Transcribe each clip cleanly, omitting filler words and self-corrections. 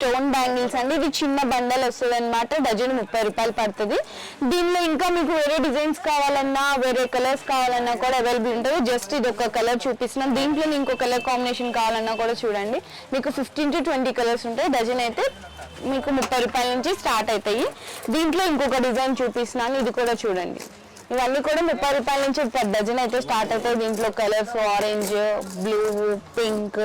Stone bangles అండి. ఇది చిన్న బండల్ వస్తుంది అనమాట. డజన్ 30 రూపాయలు పడుతుంది. దీనిలో ఇంకా మీకు వేరే డిజైన్స్ కావాలన్నా వేరే కలర్స్ కావాలన్నా కూడా అవైలబుల్ ఉంటుంది. జస్ట్ ఇది ఒక కలర్ చూపిస్తున్నాం. దీంట్లో ఇంకో కలర్ కాంబినేషన్ కావాలన్నా కూడా చూడండి. మీకు 15 to 20 కలర్స్ ఉంటాయి. డజన్ అయితే మీకు 30 రూపాయల నుంచి స్టార్ట్ అవుతాయి. దీంట్లో ఇంకొక డిజైన్ చూపిస్తున్నాను. ఇది కూడా చూడండి. ఇవన్నీ కూడా 30 రూపాయల నుంచి డజన్ అయితే స్టార్ట్ అవుతాయి. దీంట్లో colours orange, blue, pink,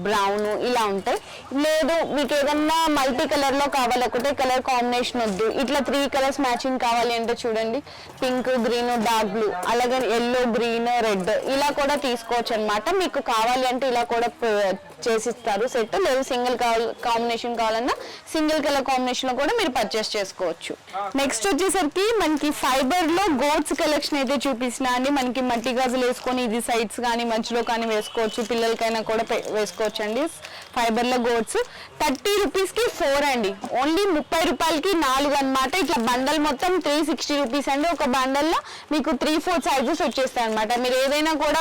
brown ఇలా ఉంటాయి. లేదు మీకు ఏదన్నా మల్టీ కలర్ లో కావాలి, ఒకటే కలర్ కాంబినేషన్ వద్దు, ఇట్లా 3 కలర్స్ మ్యాచింగ్ కావాలి అంటే చూడండి, పింక్, గ్రీన్, డార్క్ బ్లూ, అలాగే ఎల్లో, గ్రీన్, రెడ్ ఇలా కూడా తీసుకోవచ్చు అనమాట. మీకు కావాలి అంటే ఇలా కూడా చేసిస్తారు సెట్. లేదు సింగిల్ కాంబినేషన్ కావాలన్నా సింగిల్ కలర్ కాంబినేషన్ లో కూడా మీరు పర్చేస్ చేసుకోవచ్చు. నెక్స్ట్ వచ్చేసరికి మనకి ఫైబర్ లో గోట్స్ కలెక్షన్ అయితే చూపిస్తున్నా అండి. మనకి మట్టి గాజులు వేసుకొని ఇది సైడ్స్ కానీ మధ్యలో కానీ వేసుకోవచ్చు, పిల్లలకైనా కూడా వేసుకోవచ్చు అండి. ఫైబర్ లో గోట్స్ 30 రూపీస్ కి 4 అండి. ఓన్లీ 30 రూపాయలకి 4 అనమాట. ఇట్లా బండల్ మొత్తం 360 రూపీస్ అండి. ఒక బండల్ లో మీకు 3-4 సైజెస్ వచ్చేస్తాయి అనమాట. మీరు ఏదైనా కూడా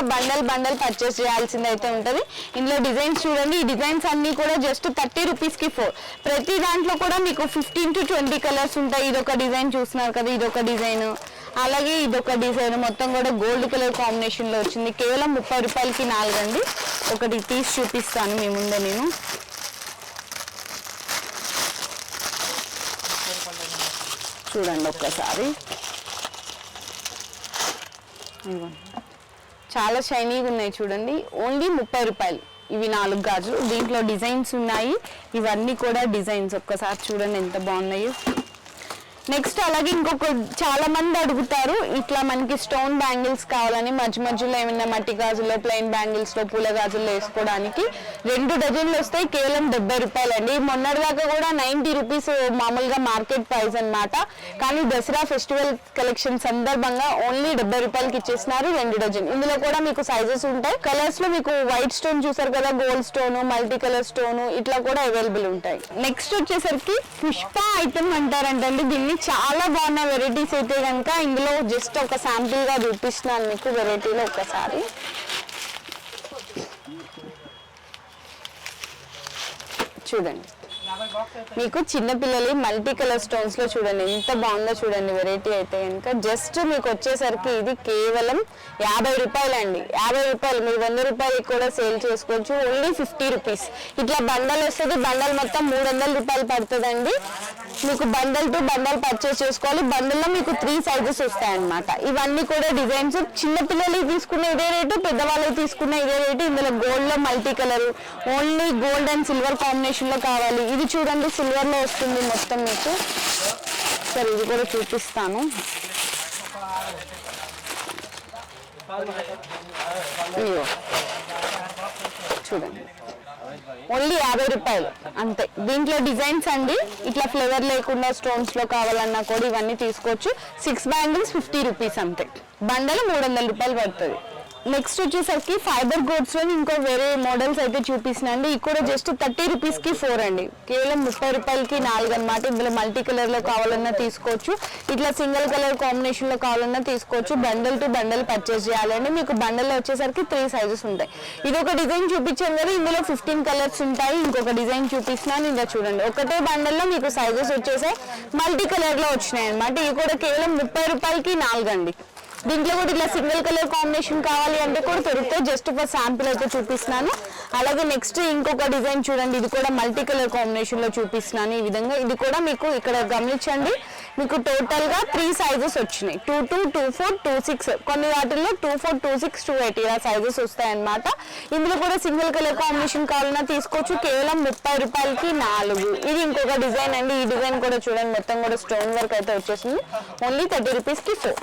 బండల్ పర్చేస్ చేయాల్సింది అయితే ఉంటది. ఇందులో డిజైన్స్ చూడండి. ఈ డిజైన్స్ అన్ని కూడా జస్ట్ 30 రూపీస్ కి 4. ప్రతి దాంట్లో కూడా మీకు 15 to 20 కలర్స్ ఉంటాయి. ఇదొక డిజైన్ చూస్తున్నారు కదా, ఇదొక డిజైన్, అలాగే ఇదొక డిజైన్ మొత్తం కూడా గోల్డ్ కలర్ కాంబినేషన్ లో వచ్చింది. కేవలం 30 రూపాయలకి 4 అండి. ఒకటి తీసి చూపిస్తాను మీ ముందే నేను. చూడండి ఒక్కసారి, చాలా షైనీగా ఉన్నాయి చూడండి. ఓన్లీ 30 రూపాయలు. ఇవి 4 గాజులు. దీంట్లో డిజైన్స్ ఉన్నాయి. ఇవన్నీ కూడా డిజైన్స్ ఒక్కసారి చూడండి ఎంత బాగున్నాయో. నెక్స్ట్ అలాగే ఇంకొక చాలా మంది అడుగుతారు, ఇట్లా మనకి స్టోన్ బ్యాంగిల్స్ కావాలని మధ్యలో ఏమైనా మట్టి గాజుల్లో, ప్లెయిన్ బ్యాంగిల్స్ లో, పూల గాజుల్లో వేసుకోవడానికి 2 డజన్లు వస్తాయి. కేవలం 70 రూపాయలు అండి. మొన్నటిదాకా కూడా 90 రూపీస్ మామూలుగా మార్కెట్ ప్రైస్ అనమాట. కానీ దసరా ఫెస్టివల్ కలెక్షన్ సందర్భంగా ఓన్లీ 70 రూపాయలకి ఇచ్చేసినారు 2 డజన్. ఇందులో కూడా మీకు సైజెస్ ఉంటాయి. కలర్స్ లో మీకు వైట్ స్టోన్ చూసారు కదా, gold stone, multi colour stone ఇట్లా కూడా అవైలబుల్ ఉంటాయి. నెక్స్ట్ వచ్చేసరికి పుష్ప ఐటమ్ అంటారంటండి. దీన్ని చాలా బాగున్న వెరైటీస్ అయితే కనుక ఇందులో జస్ట్ ఒక శాంపిల్ గా చూపిస్తున్నాను మీకు వెరైటీలో. ఒకసారి చూడండి, మీకు చిన్నపిల్లలు మల్టీ కలర్ స్టోన్స్ లో చూడండి ఎంత బాగుందో చూడండి వెరైటీ అయితే కనుక. జస్ట్ మీకు వచ్చేసరికి ఇది కేవలం 50 రూపాయలు అండి. 50 రూపాయలు. మీరు 100 రూపాయలకి కూడా సేల్ చేసుకోవచ్చు. Only 50 rupees. ఇట్లా బండల్ వస్తుంది. బండల్ మొత్తం 300 రూపాయలు పడుతుందండి. మీకు బండల్ టు బండల్ పర్చేస్ చేసుకోవాలి. బండల్లో మీకు 3 సైజెస్ వస్తాయి అనమాట. ఇవన్నీ కూడా డిజైన్స్. చిన్నపిల్లలకి తీసుకున్న ఇదే రేటు, పెద్దవాళ్ళకి తీసుకున్న ఇదే రేటు. ఇందులో గోల్డ్ లో multi colour, only gold and silver combination లో కావాలి. ఇది చూడండి సిల్వర్ లో వస్తుంది మొత్తం మీకు. సరే ఇది కూడా చూపిస్తాను. చూడండి ఓన్లీ 50 రూపాయలు అంతే. దీంట్లో డిజైన్స్ అండి. ఇట్లా ఫ్లేవర్ లేకుండా స్టోన్స్ లో కావాలన్నా కూడా ఇవన్నీ తీసుకోవచ్చు. 6 బ్యాంగిల్స్ 50 రూపీస్ అంతే. బండలు 300 రూపాయలు పడుతుంది. నెక్స్ట్ వచ్చేసరికి ఫైబర్ గోడ్స్ లో ఇంకో వేరే మోడల్స్ అయితే చూపిస్తున్నాండి. ఇది కూడా జస్ట్ 30 రూపీస్ కి 4 అండి. కేవలం 30 రూపాయలకి 4 అనమాట. ఇందులో మల్టీ కలర్ లో కావాలన్నా తీసుకోవచ్చు, ఇట్లా సింగిల్ కలర్ కాంబినేషన్ లో కావాలన్నా తీసుకోవచ్చు. బండల్ టు బండల్ పర్చేస్ చేయాలండి. మీకు బండల్ వచ్చేసరికి 3 సైజెస్ ఉంటాయి. ఇది ఒక డిజైన్ చూపించాను కదా, ఇందులో 15 కలర్స్ ఉంటాయి. ఇంకొక డిజైన్ చూపిస్తున్నాను, ఇంకా చూడండి. ఒకటే బండల్లో మీకు సైజెస్ వచ్చేసాయి, మల్టీ కలర్ లో వచ్చినాయి అనమాట. ఇది కూడా కేవలం 30 రూపాయలకి 4 అండి. దీంట్లో కూడా ఇట్లా సింగిల్ కలర్ కాంబినేషన్ కావాలి అంటే కూడా దొరుకుతాయి. జస్ట్ ఫర్ శాంపిల్ అయితే చూపిస్తున్నాను. అలాగే నెక్స్ట్ ఇంకొక డిజైన్ చూడండి. ఇది కూడా మల్టీ కలర్ కాంబినేషన్ లో చూపిస్తున్నాను ఈ విధంగా. ఇది కూడా మీకు ఇక్కడ గమనించండి, మీకు టోటల్ గా 3 సైజెస్ వచ్చినాయి. 22, 24, 26. కొన్ని వాటిల్లో 24, 26, 28 ఇలా సైజెస్ వస్తాయి అనమాట. ఇందులో కూడా సింగిల్ కలర్ కాంబినేషన్ కావాలన్నా తీసుకోవచ్చు. కేవలం 30 రూపాయలకి 4. ఇది ఇంకొక డిజైన్ అండి. ఈ డిజైన్ కూడా చూడండి మొత్తం కూడా స్టోన్ వర్క్ అయితే వచ్చేసింది. ఓన్లీ 30 రూపీస్ కి 4.